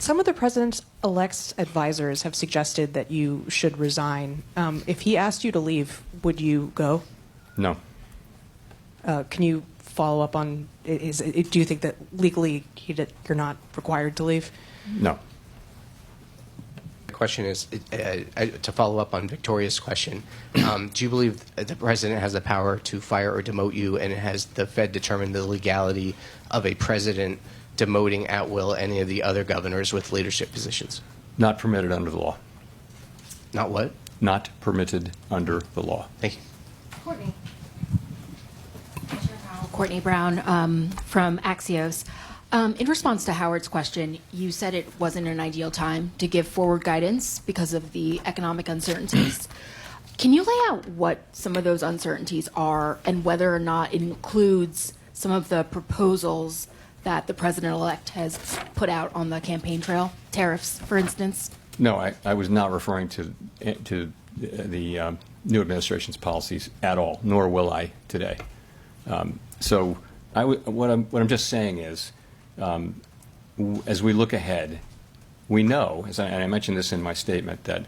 Some of the president-elect's advisors have suggested that you should resign. If he asked you to leave, would you go? No. Can you follow up on, do you think that legally you're not required to leave? No. The question is, to follow up on Victoria's question, do you believe the president has the power to fire or demote you, and has the Fed determined the legality of a president demoting at will any of the other governors with leadership positions? Not permitted under the law. Not what? Not permitted under the law. Thank you. Courtney. Courtney Brown from Axios. In response to Howard's question, you said it wasn't an ideal time to give forward guidance because of the economic uncertainties. Can you lay out what some of those uncertainties are and whether or not it includes some of the proposals that the president-elect has put out on the campaign trail? Tariffs, for instance? No, I was not referring to the new administration's policies at all, nor will I today. So what I'm just saying is, as we look ahead, we know, and I mentioned this in my statement, that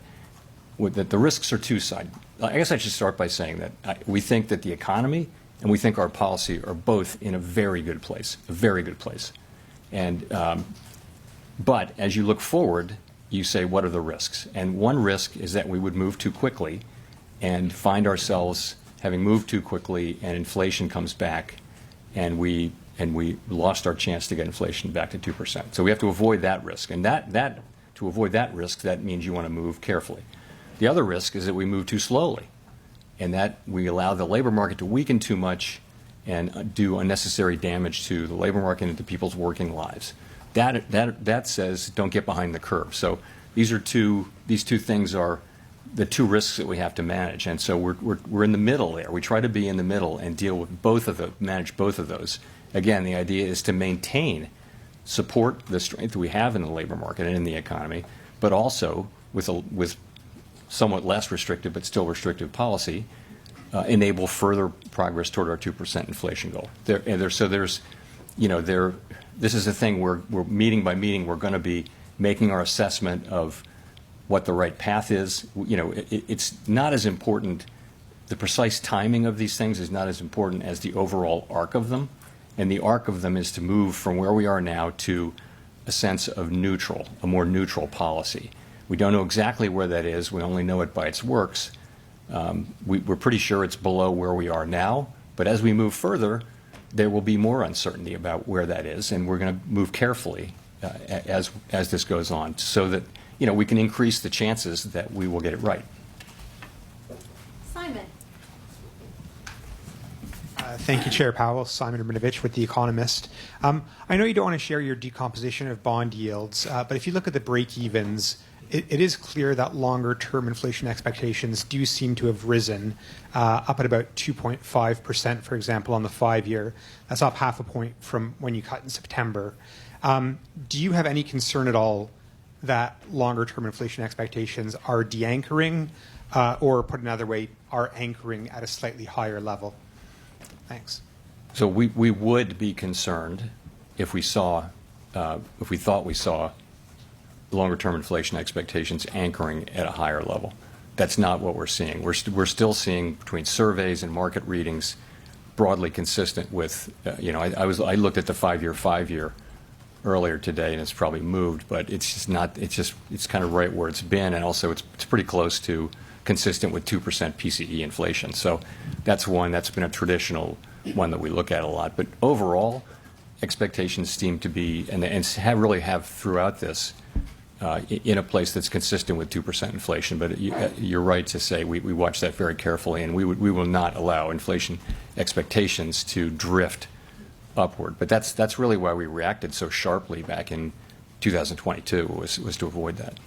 the risks are two-sided. I guess I should start by saying that we think that the economy and we think our policy are both in a very good place, And but as you look forward, you say, what are the risks? And one risk is that we would move too quickly and find ourselves having moved too quickly, and inflation comes back, and we lost our chance to get inflation back to 2%. So we have to avoid that risk. And to avoid that risk, that means you want to move carefully. The other risk is that we move too slowly, and that we allow the labor market to weaken too much and do unnecessary damage to the labor market and to people's working lives. That says don't get behind the curve. So these two things are the two risks that we have to manage, and so we're in the middle there. We try to be in the middle and deal with both of them, manage both of those. Again, the idea is to support the strength we have in the labor market and in the economy, but also with somewhat less restrictive but still restrictive policy, enable further progress toward our 2% inflation goal. This is a thing we're meeting by meeting. We're going to be making our assessment of what the right path is. It's not as important. The precise timing of these things is not as important as the overall arc of them. And the arc of them is to move from where we are now to a sense of neutral, a more neutral policy. We don't know exactly where that is. We only know it by its works. We're pretty sure it's below where we are now. But as we move further, there will be more uncertainty about where that is, and we're going to move carefully as this goes on, so that we can increase the chances that we will get it right. Simon. Thank you, Chair Powell. Simon Rabinovich with The Economist. I know you don't want to share your decomposition of bond yields, but if you look at the break-evens, it is clear that longer-term inflation expectations do seem to have risen up at about 2.5%, for example, on the 5-year. That's up half a point from when you cut in September. Do you have any concern at all that longer-term inflation expectations are de-anchoring, or put another way, are anchoring at a slightly higher level? Thanks. So we would be concerned if we thought we saw longer-term inflation expectations anchoring at a higher level. That's not what we're seeing. We're still seeing, between surveys and market readings, broadly consistent with. I looked at the 5-year earlier today, and it's probably moved, but it's just not. It's kind of right where it's been, and also it's pretty close to consistent with 2% PCE inflation. So that's one that's been a traditional one that we look at a lot. But overall, expectations seem to be, and really have throughout this, in a place that's consistent with 2% inflation. But you're right to say we watch that very carefully, and we will not allow inflation expectations to drift upward. But that's really why we reacted so sharply back in 2022 was to avoid that.